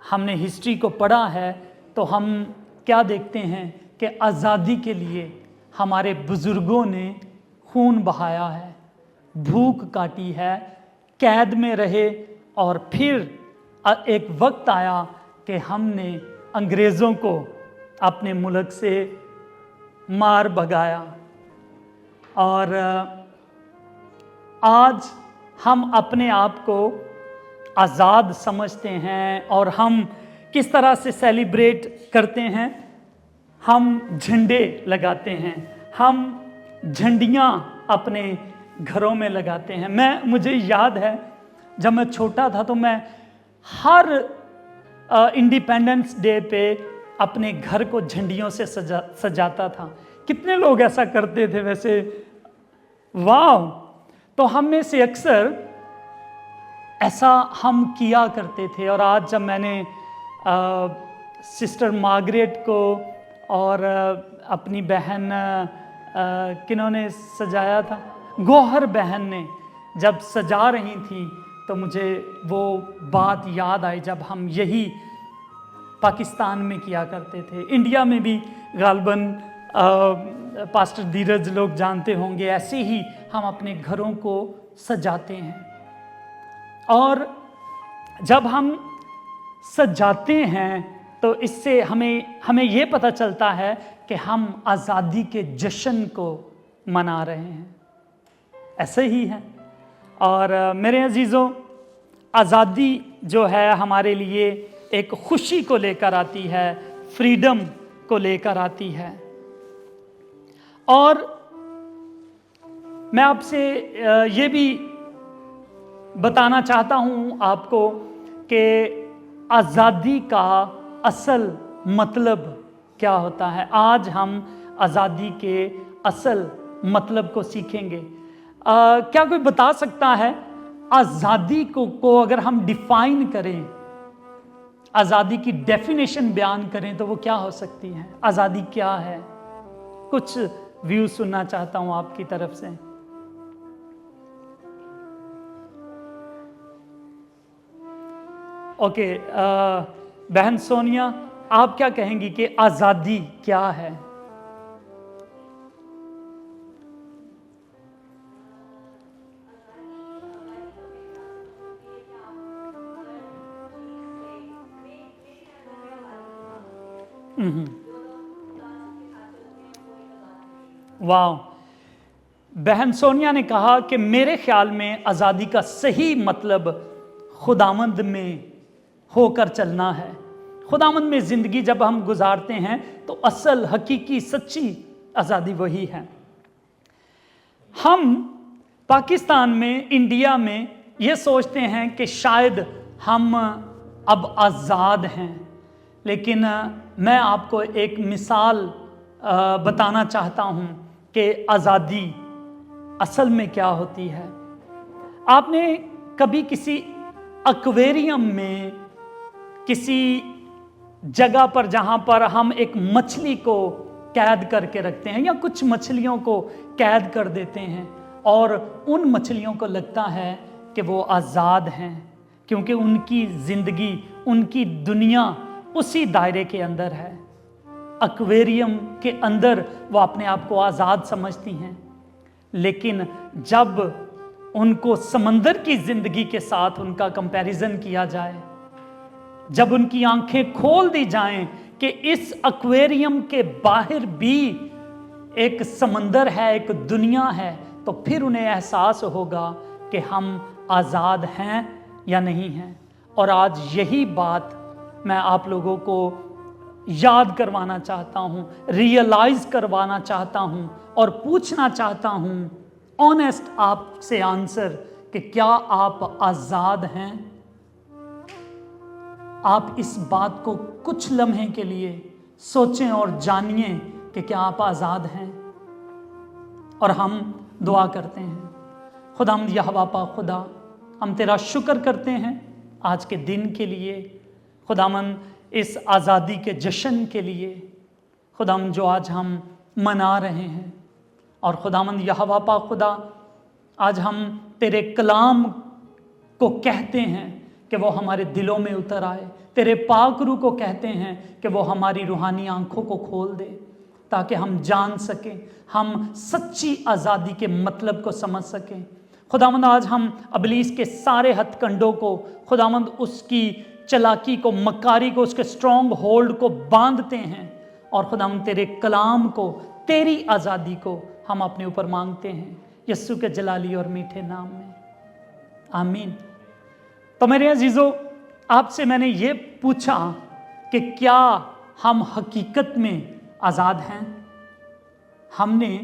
हमने हिस्ट्री को पढ़ा है तो हम क्या देखते हैं कि आज़ादी के लिए हमारे बुज़ुर्गों ने खून बहाया है, भूख काटी है, कैद में रहे, और फिर एक वक्त आया कि हमने अंग्रेज़ों को अपने मुल्क से मार भगाया। और आज हम अपने आप को आज़ाद समझते हैं और हम किस तरह से सेलिब्रेट करते हैं। हम झंडे लगाते हैं, हम झंडियाँ अपने घरों में लगाते हैं। मुझे याद है जब मैं छोटा था तो मैं हर इंडिपेंडेंस डे पे अपने घर को झंडियों से सजाता था। कितने लोग ऐसा करते थे वैसे? वाह! तो हम में से अक्सर ऐसा हम किया करते थे। और आज जब मैंने सिस्टर मार्गरेट को और अपनी बहन किन्होंने सजाया था, गौहर बहन ने जब सजा रही थी, तो मुझे वो बात याद आई जब हम यही पाकिस्तान में किया करते थे। इंडिया में भी गालबन पास्टर धीरज लोग जानते होंगे, ऐसे ही हम अपने घरों को सजाते हैं। और जब हम सजाते हैं तो इससे हमें ये पता चलता है कि हम आज़ादी के जश्न को मना रहे हैं। ऐसे ही है। और मेरे अजीज़ों, आज़ादी जो है हमारे लिए एक खुशी को लेकर आती है, फ्रीडम को लेकर आती है। और मैं आपसे ये भी बताना चाहता हूँ आपको कि आज़ादी का असल मतलब क्या होता है। आज हम आज़ादी के असल मतलब को सीखेंगे। क्या कोई बता सकता है आज़ादी को अगर हम डिफाइन करें, आज़ादी की डेफिनेशन बयान करें तो वो क्या हो सकती है? आज़ादी क्या है? कुछ व्यू सुनना चाहता हूं आपकी तरफ से। ओके, बहन सोनिया, आप क्या कहेंगी कि आज़ादी क्या है? वाह! बहन सोनिया ने कहा कि मेरे ख्याल में आज़ादी का सही मतलब खुदावंद में होकर चलना है। खुदावंद में ज़िंदगी जब हम गुजारते हैं तो असल हकीकी सच्ची आज़ादी वही है। हम पाकिस्तान में, इंडिया में ये सोचते हैं कि शायद हम अब आज़ाद हैं, लेकिन मैं आपको एक मिसाल बताना चाहता हूँ कि आज़ादी असल में क्या होती है। आपने कभी किसी एक्वेरियम में, किसी जगह पर जहाँ पर हम एक मछली को कैद करके रखते हैं या कुछ मछलियों को कैद कर देते हैं और उन मछलियों को लगता है कि वो आज़ाद हैं क्योंकि उनकी ज़िंदगी, उनकी दुनिया उसी दायरे के अंदर है। एक्वेरियम के अंदर वो अपने आप को आज़ाद समझती हैं, लेकिन जब उनको समंदर की ज़िंदगी के साथ उनका कंपैरिजन किया जाए, जब उनकी आंखें खोल दी जाएं कि इस एक्वेरियम के बाहर भी एक समंदर है, एक दुनिया है, तो फिर उन्हें एहसास होगा कि हम आज़ाद हैं या नहीं हैं। और आज यही बात मैं आप लोगों को याद करवाना चाहता हूँ, रियलाइज करवाना चाहता हूँ और पूछना चाहता हूँ ऑनेस्ट आपसे आंसर कि क्या आप आज़ाद हैं? आप इस बात को कुछ लम्हे के लिए सोचें और जानिए कि क्या आप आज़ाद हैं। और हम दुआ करते हैं। खुदावंद यहोवा पाक खुदा, हम तेरा शुक्र करते हैं आज के दिन के लिए, खुदावंद इस आज़ादी के जश्न के लिए, खुदावंद जो आज हम मना रहे हैं। और खुदावंद यहोवा पाक खुदा, आज हम तेरे कलाम को कहते हैं کہ وہ ہمارے دلوں میں اتر آئے. تیرے پاک روح کو کہتے ہیں کہ وہ ہماری روحانی آنکھوں کو کھول دے تاکہ ہم جان سکیں, ہم سچی آزادی کے مطلب کو سمجھ سکیں. خداوند آج ہم ابلیس کے سارے ہتھ کنڈوں کو, خداوند اس کی چلاکی کو, مکاری کو, اس کے سٹرونگ ہولڈ کو باندھتے ہیں, اور خداوند تیرے کلام کو, تیری آزادی کو ہم اپنے اوپر مانگتے ہیں یسوع کے جلالی اور میٹھے نام میں, آمین. تو میرے عزیزو, آپ سے میں نے یہ پوچھا کہ کیا ہم حقیقت میں آزاد ہیں؟ ہم نے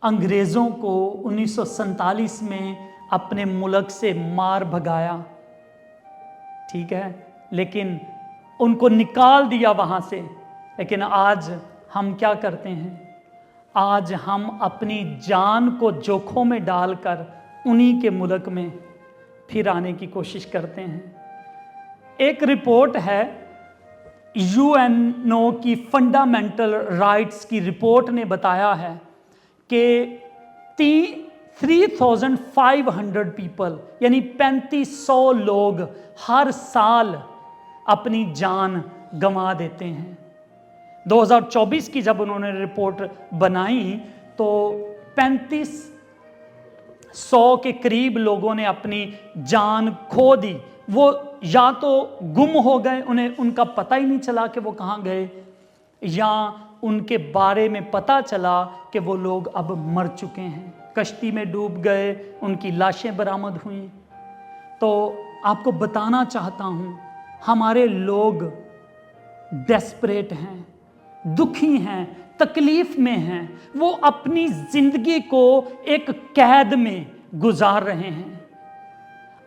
انگریزوں کو 1947 میں اپنے ملک سے مار بھگایا, ٹھیک ہے, لیکن ان کو نکال دیا وہاں سے. لیکن آج ہم کیا کرتے ہیں؟ آج ہم اپنی جان کو جوکھوں میں ڈال کر انہی کے ملک میں پھر آنے کی کوشش کرتے ہیں. ایک رپورٹ ہے UN کی فنڈامنٹل رائٹس کی رپورٹ نے بتایا ہے کہ 3500 پیپل یعنی 3500 لوگ ہر سال اپنی جان گنوا دیتے ہیں. 2024 کی جب انہوں نے رپورٹ بنائی تو 3500 کے قریب لوگوں نے اپنی جان کھو دی. وہ یا تو گم ہو گئے, ان کا پتہ ہی نہیں چلا کہ وہ کہاں گئے, یا ان کے بارے میں پتہ چلا کہ وہ لوگ اب مر چکے ہیں, کشتی میں ڈوب گئے, ان کی لاشیں برآمد ہوئیں. تو آپ کو بتانا چاہتا ہوں, ہمارے لوگ ڈیسپریٹ ہیں, دکھی ہیں, تکلیف میں ہیں, وہ اپنی زندگی کو ایک قید میں گزار رہے ہیں.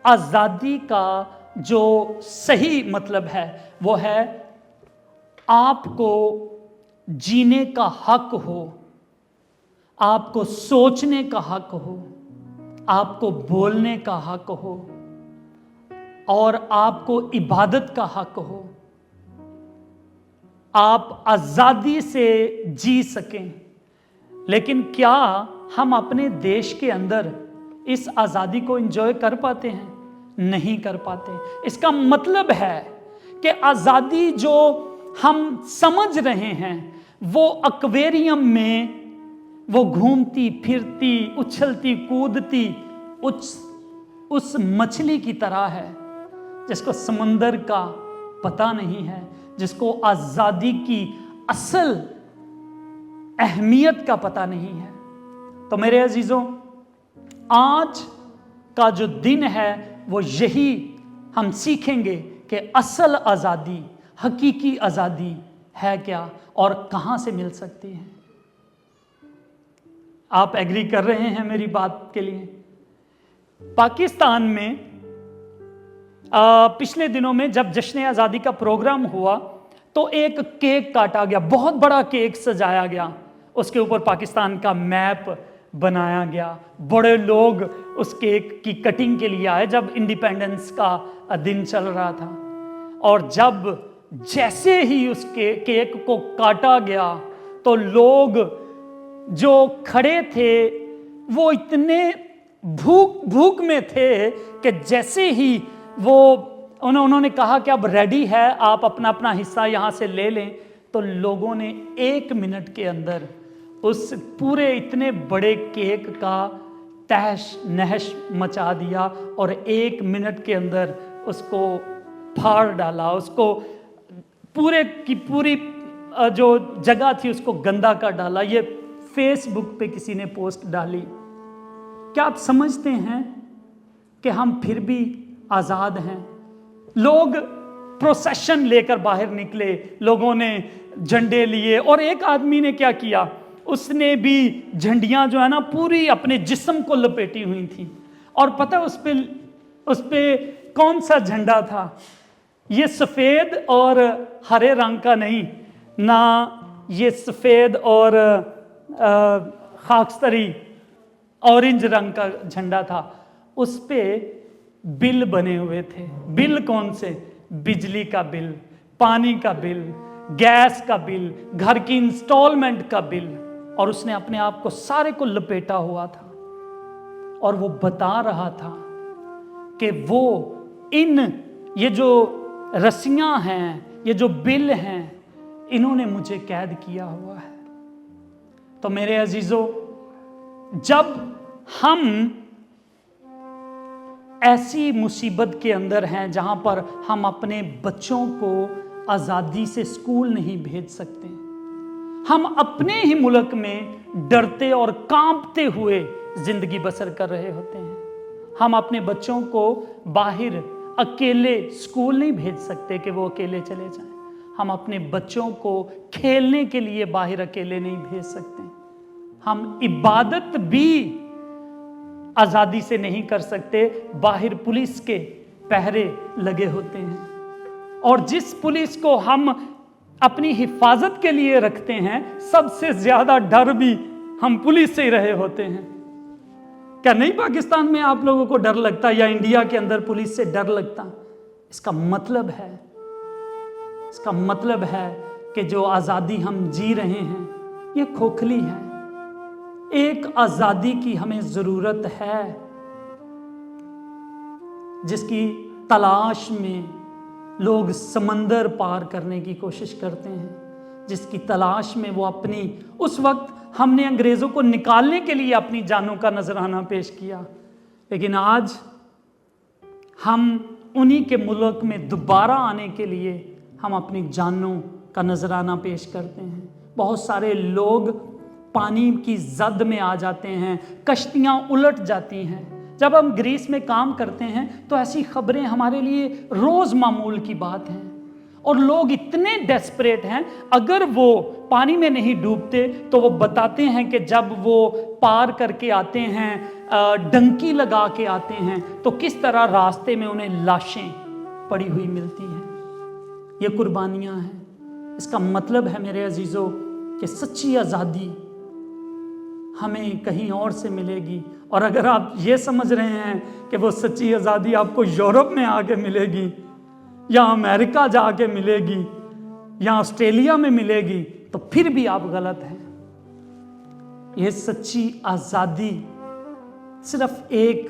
آزادی کا جو صحیح مطلب ہے وہ ہے آپ کو جینے کا حق ہو, آپ کو سوچنے کا حق ہو, آپ کو بولنے کا حق ہو, اور آپ کو عبادت کا حق ہو. آپ آزادی سے جی سکیں. لیکن کیا ہم اپنے دیش کے اندر اس آزادی کو انجوائے کر پاتے ہیں؟ نہیں کر پاتے. اس کا مطلب ہے کہ آزادی جو ہم سمجھ رہے ہیں وہ ایکویریم میں وہ گھومتی پھرتی اچھلتی کودتی اس مچھلی کی طرح ہے جس کو سمندر کا پتہ نہیں ہے, جس کو آزادی کی اصل اہمیت کا پتہ نہیں ہے. تو میرے عزیزوں, آج کا جو دن ہے وہ یہی ہم سیکھیں گے کہ اصل آزادی, حقیقی آزادی ہے کیا اور کہاں سے مل سکتی ہے. آپ ایگری کر رہے ہیں میری بات کے لیے؟ پاکستان میں پچھلے دنوں میں جب جشن آزادی کا پروگرام ہوا تو ایک کیک کاٹا گیا, بہت بڑا کیک سجایا گیا, اس کے اوپر پاکستان کا میپ بنایا گیا. بڑے لوگ اس کیک کی کٹنگ کے لیے آئے جب انڈیپینڈنس کا دن چل رہا تھا, اور جب جیسے ہی اس کیک کو کاٹا گیا تو لوگ جو کھڑے تھے وہ اتنے بھوک میں تھے کہ جیسے ہی انہوں نے کہا کہ اب ریڈی ہے, آپ اپنا اپنا حصہ یہاں سے لے لیں, تو لوگوں نے 1 منٹ کے اندر اس پورے اتنے بڑے کیک کا تہش نہش مچا دیا, اور 1 منٹ کے اندر اس کو پھاڑ ڈالا, اس کو پورے کی پوری جو جگہ تھی اس کو گندا کر ڈالا. یہ فیس بک پہ کسی نے پوسٹ ڈالی. کیا آپ سمجھتے ہیں کہ ہم پھر بھی آزاد ہیں؟ لوگ پروسیشن لے کر باہر نکلے, لوگوں نے جھنڈے لیے, اور ایک آدمی نے کیا کیا, اس نے بھی جھنڈیاں جو ہے نا پوری اپنے جسم کو لپیٹی ہوئی تھیں. اور پتہ اس پہ کون سا جھنڈا تھا؟ یہ سفید اور ہرے رنگ کا نہیں, نہ یہ سفید اور خاکستری اورنج رنگ کا جھنڈا تھا. اس پہ بل بنے ہوئے تھے. بل کون سے؟ بجلی کا بل, پانی کا بل, گیس کا بل, گھر کی انسٹالمنٹ کا بل. اور اس نے اپنے آپ کو سارے کو لپیٹا ہوا تھا, اور وہ بتا رہا تھا کہ وہ ये जो रस्सियां हैं, ये जो बिल हैं, इन्होंने मुझे कैद किया हुआ है। तो मेरे अजीजों, जब हम ऐसी मुसीबत के अंदर हैं जहां पर हम अपने बच्चों को आज़ादी से स्कूल नहीं भेज सकते, हम अपने ही मुल्क में डरते और कांपते हुए जिंदगी बसर कर रहे होते हैं, हम अपने बच्चों को बाहर अकेले स्कूल नहीं भेज सकते कि वो अकेले चले जाएं, हम अपने बच्चों को खेलने के लिए बाहर अकेले नहीं भेज सकते, हम इबादत भी आज़ादी से नहीं कर सकते, बाहर पुलिस के पहरे लगे होते हैं। और जिस पुलिस को हम अपनी हिफाजत के लिए रखते हैं, सबसे ज्यादा डर भी हम पुलिस से ही रहे होते हैं। क्या नहीं पाकिस्तान में आप लोगों को डर लगता या इंडिया के अंदर पुलिस से डर लगता? इसका मतलब है कि जो आज़ादी हम जी रहे हैं ये खोखली है। एक आज़ादी की हमें ज़रूरत है जिसकी तलाश में लोग समंदर पार करने की कोशिश करते हैं, जिसकी तलाश में वो अपनी, उस वक्त हमने अंग्रेज़ों को निकालने के लिए अपनी जानों का नजराना पेश किया, लेकिन आज हम उन्हीं के मुल्क में दोबारा आने के लिए हम अपनी जानों का नजराना पेश करते हैं। बहुत सारे लोग पानी की जद में आ जाते हैं, कश्तियाँ उलट जाती हैं। जब हम ग्रीस में काम करते हैं तो ऐसी खबरें हमारे लिए रोज़ मामूल की बात हैं, और लोग इतने डेस्परेट हैं, अगर वो पानी में नहीं डूबते तो वो बताते हैं कि जब वो पार करके आते हैं, डंकी लगा के आते हैं, तो किस तरह रास्ते में उन्हें लाशें पड़ी हुई मिलती हैं। ये कुर्बानियाँ हैं। इसका मतलब है मेरे अजीज़ों कि सच्ची आज़ादी हमें कहीं और से मिलेगी। और अगर आप ये समझ रहे हैं कि वो सच्ची आज़ादी आपको यूरोप में आके मिलेगी या अमेरिका जाके मिलेगी या ऑस्ट्रेलिया में मिलेगी, तो फिर भी आप गलत हैं। ये सच्ची आज़ादी सिर्फ एक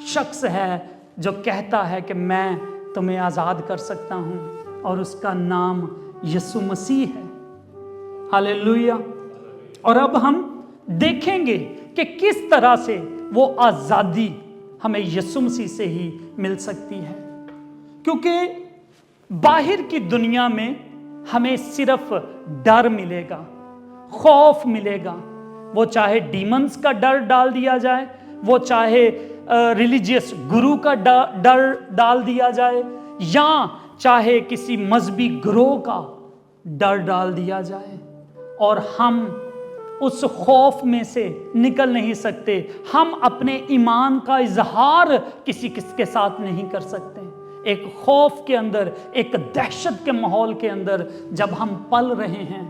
शख्स है जो कहता है कि मैं तुम्हें आज़ाद कर सकता हूँ, और उसका नाम यीशु मसीह है। हालेलुया। और अब हम देखेंगे कि किस तरह से वो आज़ादी हमें यीशु मसीह से ही मिल सकती है, क्योंकि बाहर की दुनिया में हमें सिर्फ डर मिलेगा, खौफ मिलेगा। वो चाहे डीमंस का डर डाल दिया जाए, वो चाहे रिलीजियस गुरु का डर डाल दिया जाए, या चाहे किसी मजहबी ग्रोह का डर डाल दिया जाए, और हम उस खौफ में से निकल नहीं सकते। हम अपने ईमान का इजहार किसी के साथ नहीं कर सकते। एक खौफ के अंदर, एक दहशत के माहौल के अंदर जब हम पल रहे हैं,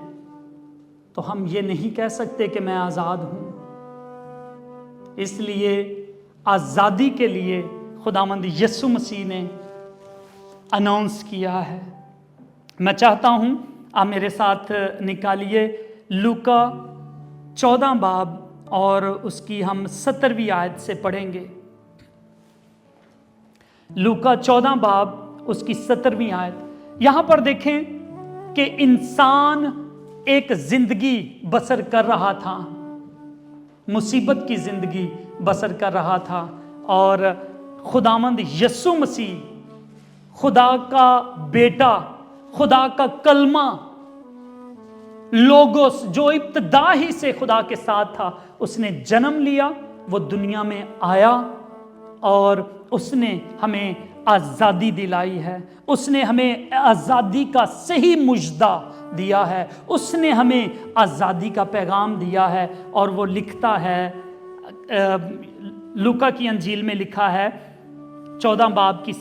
तो हम ये नहीं कह सकते कि मैं आज़ाद हूं। इसलिए आज़ादी के लिए खुदावंद यीशु मसीह ने अनाउंस किया है। मैं चाहता हूं आप मेरे साथ निकालिए लूका 14 बाब, और उसकी हम 17वीं आयत से पढ़ेंगे। लूका 14 बाब उसकी 17वीं आयत। यहां पर देखें कि इंसान एक जिंदगी बसर कर रहा था, मुसीबत की जिंदगी बसर कर रहा था, और खुदावंद यीशु मसीह, खुदा का बेटा, खुदा का कलमा, लोगोस, जो इब्तिदा ही से खुदा के साथ था, उसने जन्म लिया, वो दुनिया में आया, और उसने हमें आज़ादी दिलाई है। उसने हमें आज़ादी का सही मुजदा दिया है, उसने हमें आज़ादी का पैगाम दिया है। और वो लिखता है, लूका की अंजील में लिखा है 14 बाब की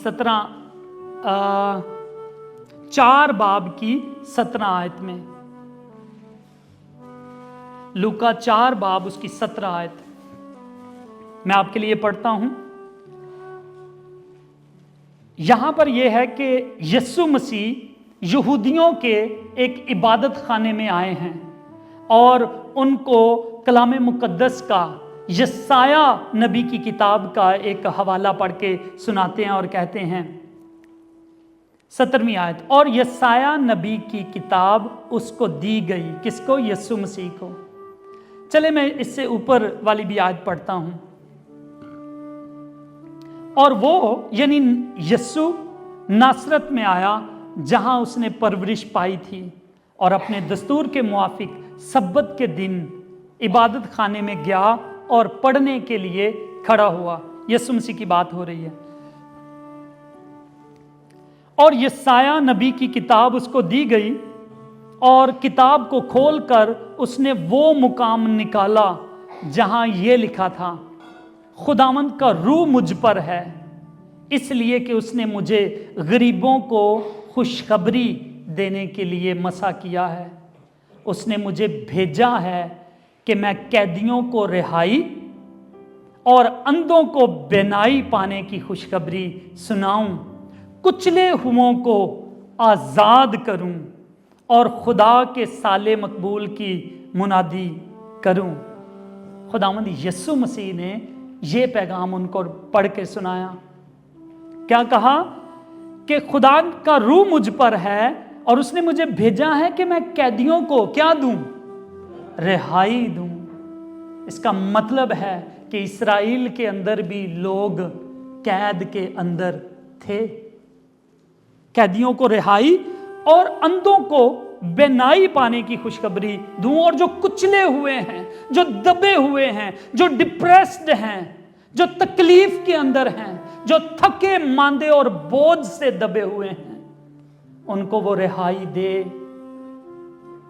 4 बाब की 17 आयत में, लूका 4 बाब उसकी 17 आयत मैं आपके लिए पढ़ता हूं। यहां पर यह है कि यीशु मसीह यहूदियों के एक इबादत खाने में आए हैं, और उनको कलाम मुकद्दस का यशाया नबी की किताब का एक हवाला पढ़ के सुनाते हैं और कहते हैं 17वीं आयत, और यशाया नबी की किताब उसको दी गई, किसको? यीशु मसीह को। चले मैं इससे ऊपर वाली भी आयत पढ़ता हूं। और वो यानी यीशु नासरत में आया जहां उसने परवरिश पाई थी, और अपने दस्तूर के मुआफिक सब्बत के दिन इबादत खाने में गया और पढ़ने के लिए खड़ा हुआ। यीशु मसीह की बात हो रही है। और यशाया नबी की किताब उसको दी गई, और किताब को खोलकर उसने वो मुकाम निकाला जहां ये लिखा था, खुदावंद का रूह मुझ पर है, इसलिए कि उसने मुझे गरीबों को खुशखबरी देने के लिए मसा किया है। उसने मुझे भेजा है कि मैं कैदियों को रिहाई और अंधों को बेनाई पाने की खुशखबरी सुनाऊं, कुचले हुओं को आज़ाद करूं और खुदा के साले मकबूल की मुनादी करूं। खुदावंद यीशु मसीह ने ये पैगाम उनको पढ़ के सुनाया। क्या कहा? कि खुदा का रूह मुझ पर है और उसने मुझे भेजा है कि मैं कैदियों को क्या दूं? रिहाई दूं। इसका मतलब है कि इस्राएल के अंदर भी लोग कैद के अंदर थे। कैदियों को रिहाई और अंधों को बेनाई पाने की खुशखबरी दूं, और जो कुचले हुए हैं, जो दबे हुए हैं, जो डिप्रेस्ड हैं, जो तकलीफ के अंदर हैं, जो थके मांदे और बोझ से दबे हुए हैं, उनको वो रिहाई दे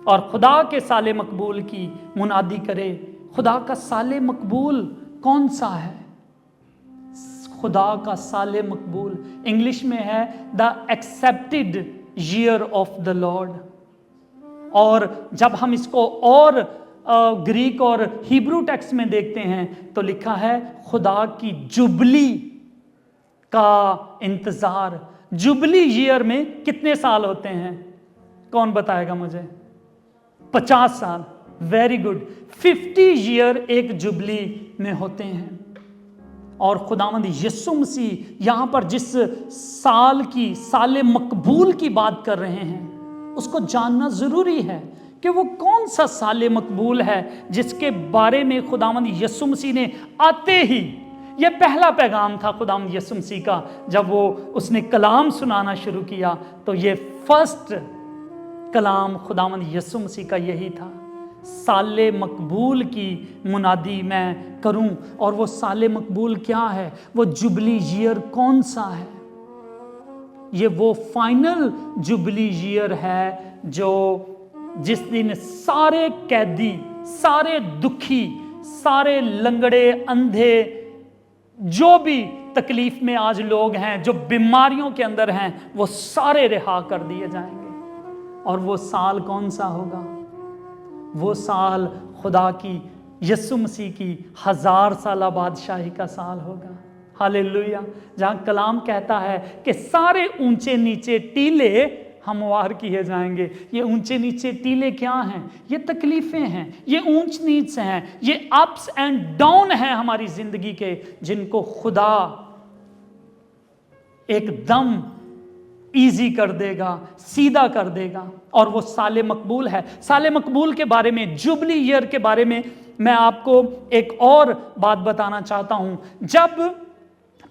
और खुदा के साले मकबूल की मुनादी करे। खुदा का साले मकबूल कौन सा है? खुदा का साले मकबूल इंग्लिश में है the accepted year of the Lord. और जब हम इसको और ग्रीक और हिब्रू टेक्स्ट में देखते हैं तो लिखा है खुदा की जुबली का इंतजार। जुबली ईयर में कितने साल होते हैं? कौन बताएगा मुझे? 50 साल। Very good. 50 ईयर एक जुबली में होते हैं। और खुदावंद यीशु मसीह यहां पर जिस साल की साले मकबूल की बात कर रहे हैं उसको जानना जरूरी है कि वो कौन सा साले मकबूल है जिसके बारे में खुदावंद यीशु मसीह ने आते ही, ये पहला पैगाम था खुदावंद यीशु मसीह का। जब वो उसने कलाम सुनाना शुरू किया तो ये फर्स्ट कलाम खुदावंद यीशु मसीह का यही था, साले मकबूल की मुनादी मैं करूं। और वो साले मकबूल क्या है? वो जुबली ईयर कौन सा है? ये वो फाइनल जुबली ईयर है जो जिस दिन सारे कैदी, सारे दुखी, सारे लंगड़े, अंधे, जो भी तकलीफ में आज लोग हैं, जो बीमारियों के अंदर हैं, वो सारे रिहा कर दिए जाएंगे। और वो साल कौन सा होगा? वो साल खुदा की यीशु मसीह की 1000 साला बादशाही का साल होगा। हालेलुया। जहां कलाम कहता है कि सारे ऊंचे नीचे टीले हमवार किए जाएंगे। ये ऊंचे नीचे टीले क्या हैं? ये तकलीफें हैं, ये ऊंच नीच हैं, ये अप्स एंड डाउन हैं हमारी जिंदगी के, जिनको खुदा एकदम इजी कर देगा, सीधा कर देगा। और वो साले मकबूल है। साले मकबूल के बारे में, जुबली ईयर के बारे में मैं आपको एक और बात बताना चाहता हूं। जब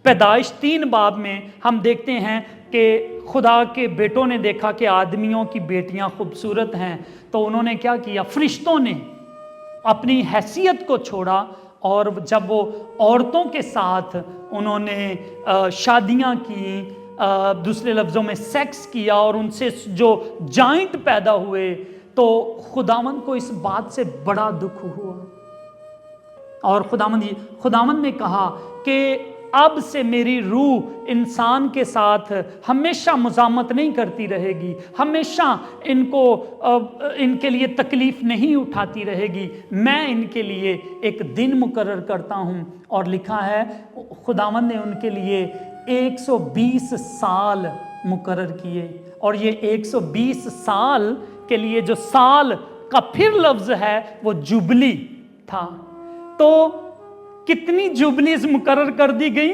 पैदाइश 3 बाब में हम देखते हैं कि खुदा के बेटों ने देखा कि आदमियों की बेटियां खूबसूरत हैं, तो उन्होंने क्या किया? फरिश्तों ने अपनी हैसियत को छोड़ा और जब वो औरतों के साथ उन्होंने शादियां की, दूसरे लफ्ज़ों में सेक्स किया और उनसे जो जाइंट पैदा हुए, तो खुदावंद को इस बात से बड़ा दुख हुआ। और खुदावंद ने कहा कि अब से मेरी रूह इंसान के साथ हमेशा मुज़ामत नहीं करती रहेगी, हमेशा इनके लिए तकलीफ नहीं उठाती रहेगी। मैं इनके लिए एक दिन मुकर्रर करता हूँ। और लिखा है खुदावंद ने उनके लिए 120 साल मुकर्रर किए। और ये 120 साल के लिए जो साल का फिर लफ्ज़ है वो जुबली था। तो कितनी जुबलीज मुकर्रर कर दी गई?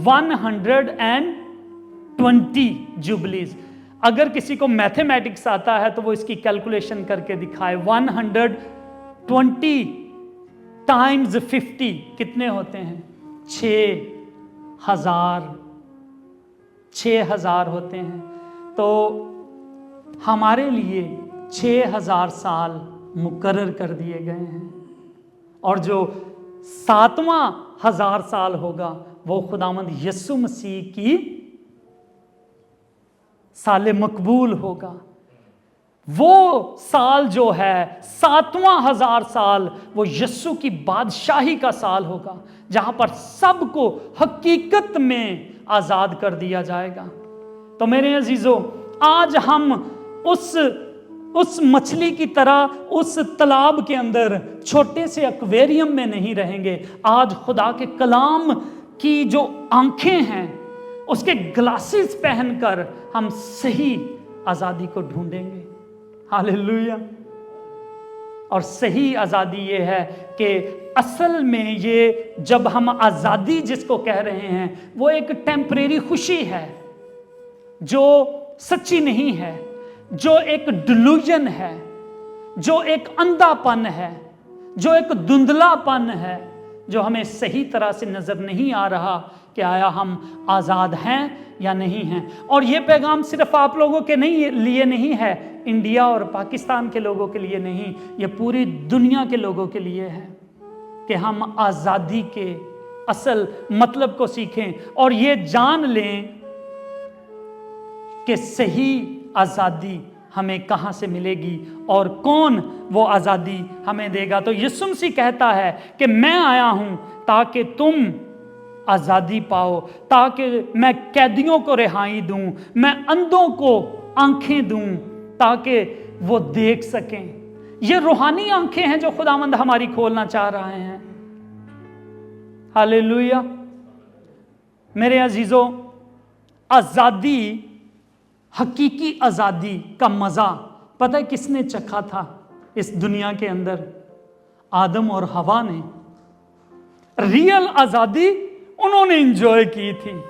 120 जुबलीज। अगर किसी को मैथमेटिक्स आता है तो वो इसकी कैलकुलेशन करके दिखाए। 120 टाइम्स 50 कितने होते हैं? 6,000 होते हैं। तो हमारे लिए 6,000 साल मुकर्रर कर दिए गए हैं, और जो 7वां 1000 साल होगा वो खुदावंद यीशु मसीह की साल मकबूल होगा। वो साल जो है 7वां 1000 साल, वो यीशु की बादशाही का साल होगा, जहां पर सबको हकीकत में आजाद कर दिया जाएगा। तो मेरे अजीजों, आज हम उस मछली की तरह उस तालाब के अंदर छोटे से एक्वेरियम में नहीं रहेंगे। आज खुदा के कलाम की जो आंखें हैं, उसके ग्लासेस पहनकर हम सही आजादी को ढूंढेंगे। हालेलुया। और सही आजादी ये है कि असल में ये जब हम आजादी जिसको कह रहे हैं, वो एक टेम्परेरी खुशी है जो सच्ची नहीं है, जो एक डिल्यूजन है, जो एक अंधापन है, जो एक धुंधलापन है, जो हमें सही तरह से नजर नहीं आ रहा कि आया हम आजाद हैं या नहीं हैं। और ये पैगाम सिर्फ आप लोगों के लिए नहीं है, इंडिया और पाकिस्तान के लोगों के लिए नहीं, ये पूरी दुनिया के लोगों के लिए है कि हम आजादी के असल मतलब को सीखें और ये जान लें कि सही आजादी हमें कहां से मिलेगी और कौन वो आजादी हमें देगा। तो यीशु मसीह कहता है कि मैं आया हूं ताकि तुम आजादी पाओ, ताकि मैं कैदियों को रिहाई दूं, मैं अंधों को आंखें दूं ताकि वो देख सकें। ये रूहानी आंखें हैं जो खुदावंद हमारी खोलना चाह रहे हैं। हालेलुया। मेरे अजीजों, आजादी, हकीकी आजादी का मजा पता है किसने चखा था इस दुनिया के अंदर? आदम और हवा ने। रियल आजादी उन्होंने एंजॉय की थी।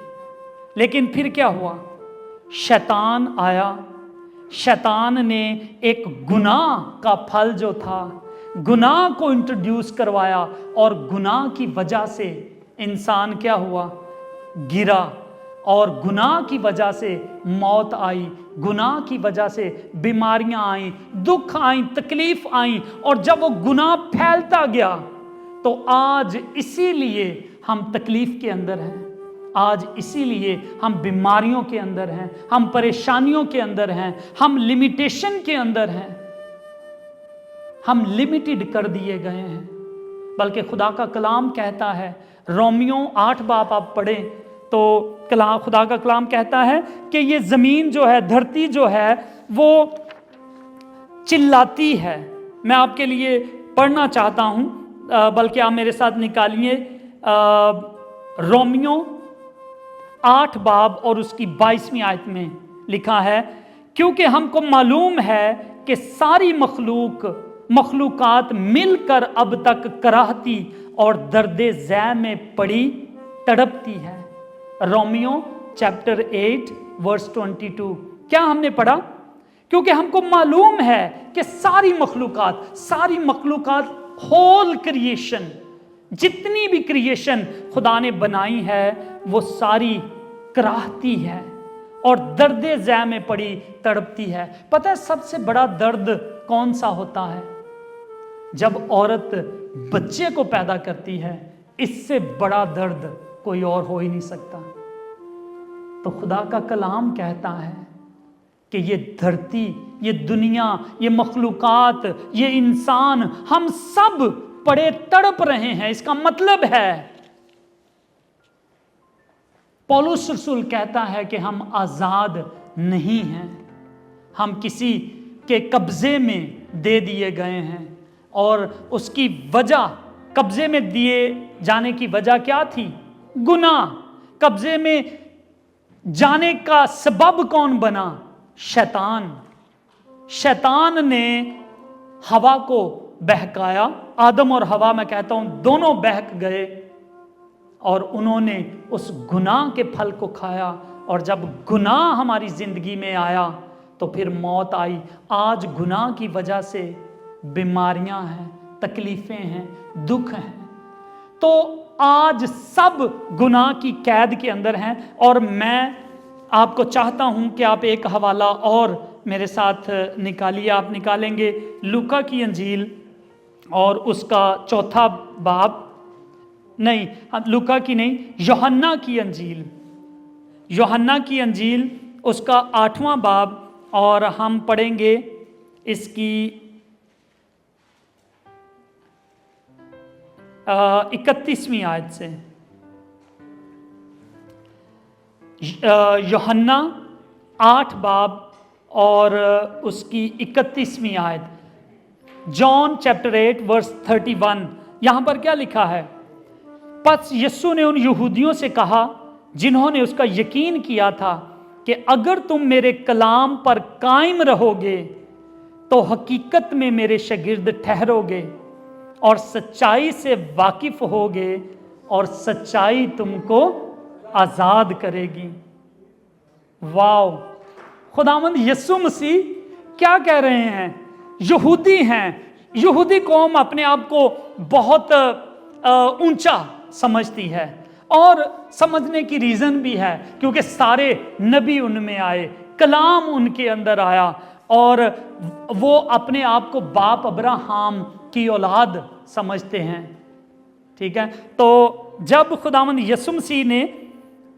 लेकिन फिर क्या हुआ? शैतान आया, शैतान ने एक गुनाह का फल जो था, गुनाह को इंट्रोड्यूस करवाया, और गुनाह की वजह से इंसान क्या हुआ? गिरा, और गुनाह की वजह से मौत आई, गुनाह की वजह से बीमारियां आई, दुख आई, तकलीफ आई, और जब वो गुनाह फैलता गया तो आज इसीलिए हम तकलीफ के अंदर हैं, आज इसीलिए हम बीमारियों के अंदर हैं, हम परेशानियों के अंदर हैं, हम लिमिटेशन के अंदर हैं, हम लिमिटेड कर दिए गए हैं। बल्कि खुदा का कलाम कहता है, रोमियो 8 बाब आप पढ़ें तो खुदा का कलाम कहता है कि ये ज़मीन जो है, धरती जो है, वो चिल्लाती है। मैं आपके लिए पढ़ना चाहता हूँ, बल्कि आप मेरे साथ निकालिए रोमियो 8 बाब और उसकी 22वीं आयत में लिखा है, क्योंकि हमको मालूम है कि सारी मखलूकात मिलकर अब तक कराहती और दर्दे ज़ै में पड़ी तड़पती है। Romans chapter 8 verse 22। क्या हमने पढ़ा? क्योंकि हमको मालूम है कि सारी मखलूकात होल क्रिएशन, जितनी भी क्रिएशन खुदा ने बनाई है वो सारी कराहती है और दर्दे ज़ै में पड़ी तड़पती है। पता है सबसे बड़ा दर्द कौन सा होता है? जब औरत बच्चे को पैदा करती है, इससे बड़ा दर्द कोई और हो ही नहीं सकता। तो खुदा का कलाम कहता है कि ये धरती, ये दुनिया, ये मखलूकात, ये इंसान, हम सब पड़े तड़प रहे हैं। इसका मतलब है, पौलुस रसूल कहता है कि हम आजाद नहीं हैं, हम किसी के कब्जे में दे दिए गए हैं। और उसकी वजह, कब्जे में दिए जाने की वजह क्या थी? गुनाह। कब्जे में जाने का सबब कौन बना? शैतान। शैतान ने हवा को बहकाया। आदम और हवा, मैं कहता हूं दोनों बहक गए और उन्होंने उस गुनाह के फल को खाया। और जब गुनाह हमारी जिंदगी में आया तो फिर मौत आई। आज गुनाह की वजह से बीमारियां हैं, तकलीफें हैं, दुख हैं। तो आज सब गुनाह की कैद के अंदर हैं। और मैं आपको चाहता हूं कि आप एक हवाला और मेरे साथ निकालिए। आप निकालेंगे लूका की अंजील और उसका 4 बाब, नहीं लूका की नहीं, यूहन्ना की अंजील, यूहन्ना की अंजील उसका 8वां बाब, और हम पढ़ेंगे इसकी 31वीं आयत से। यूहन्ना 8 बाब और उसकी 31वीं आयत। John chapter 8 verse 31। यहां पर क्या लिखा है? पस यीशु ने उन यहूदियों से कहा जिन्होंने उसका यकीन किया था कि अगर तुम मेरे कलाम पर कायम रहोगे तो हकीकत में मेरे शागिर्द ठहरोगे और सच्चाई से वाकिफ होगे और सच्चाई तुमको आजाद करेगी। वाव! खुदावंद यीशु मसीह क्या कह रहे हैं? यहूदी हैं, यहूदी कौम अपने आप को बहुत ऊंचा समझती है, और समझने की रीजन भी है क्योंकि सारे नबी उनमें आए, कलाम उनके अंदर आया, और वो अपने आप को बाप अब्राहम की औलाद समझते हैं। ठीक है, तो जब खुदावंद यीशु मसीह ने,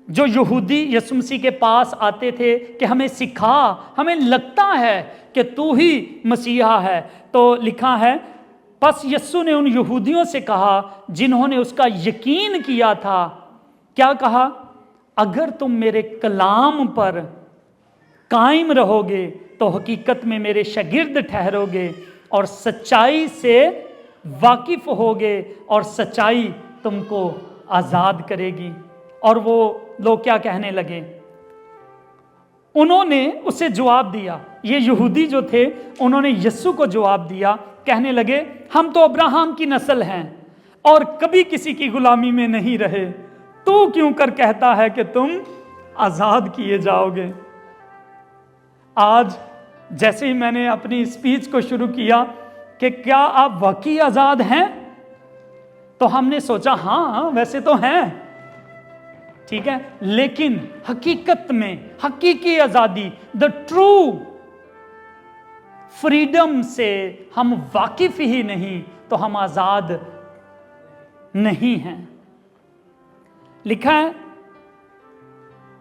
जो यहूदी यीशु मसीह के पास आते थे कि हमें सिखा, हमें लगता है कि तू ही मसीहा है, तो लिखा है बस यीशु ने उन यहूदियों से कहा जिन्होंने उसका यकीन किया था, क्या कहा? अगर तुम मेरे कलाम पर कायम रहोगे तो हकीकत में मेरे शागिर्द ठहरोगे और सच्चाई से वाकिफ होगे और सच्चाई तुमको आजाद करेगी। और वो लोग क्या कहने लगे? उन्होंने उसे जवाब दिया, ये यहूदी जो थे उन्होंने यीशु को जवाब दिया, कहने लगे हम तो अब्राहम की नस्ल हैं और कभी किसी की गुलामी में नहीं रहे, तू क्यों कर कहता है कि तुम आजाद किए जाओगे? आज जैसे ही मैंने अपनी स्पीच को शुरू किया कि क्या आप वाकई आजाद हैं, तो हमने सोचा हाँ वैसे तो हैं, ठीक है, लेकिन हकीकत में हकीकी आजादी, द ट्रू फ्रीडम से हम वाकिफ ही नहीं तो हम आजाद नहीं हैं। लिखा है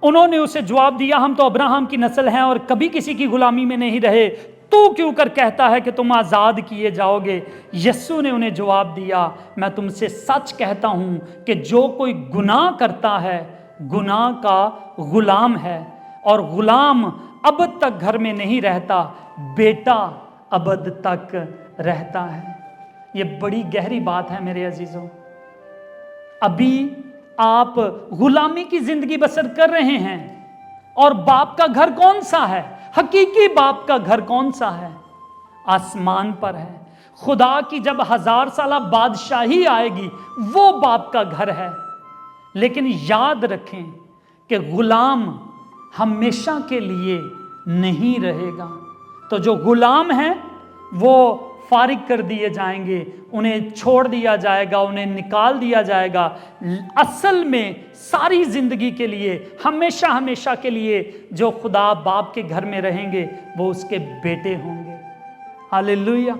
उन्होंने उसे जवाब दिया हम तो अब्राहम की नस्ल हैं और कभी किसी की गुलामी में नहीं रहे, तू क्यों कर कहता है कि तुम आजाद किए जाओगे? यीशु ने उन्हें जवाब दिया मैं तुमसे सच कहता हूं कि जो कोई गुनाह करता है गुनाह का गुलाम है, और गुलाम अबद तक घर में नहीं रहता, बेटा अबद तक रहता है। ये बड़ी गहरी बात है मेरे अजीजों। अभी आप गुलामी की जिंदगी बसर कर रहे हैं, और बाप का घर कौन सा है? हकीकी बाप का घर कौन सा है? आसमान पर है। खुदा की जब 1000 साल बादशाही आएगी वो बाप का घर है। लेकिन याद रखें कि गुलाम हमेशा के लिए नहीं रहेगा। तो जो गुलाम हैं वो फारिग कर दिए जाएंगे, उन्हें छोड़ दिया जाएगा, उन्हें निकाल दिया जाएगा। असल में सारी जिंदगी के लिए, हमेशा हमेशा के लिए जो खुदा बाप के घर में रहेंगे वो उसके बेटे होंगे। हालेलुया।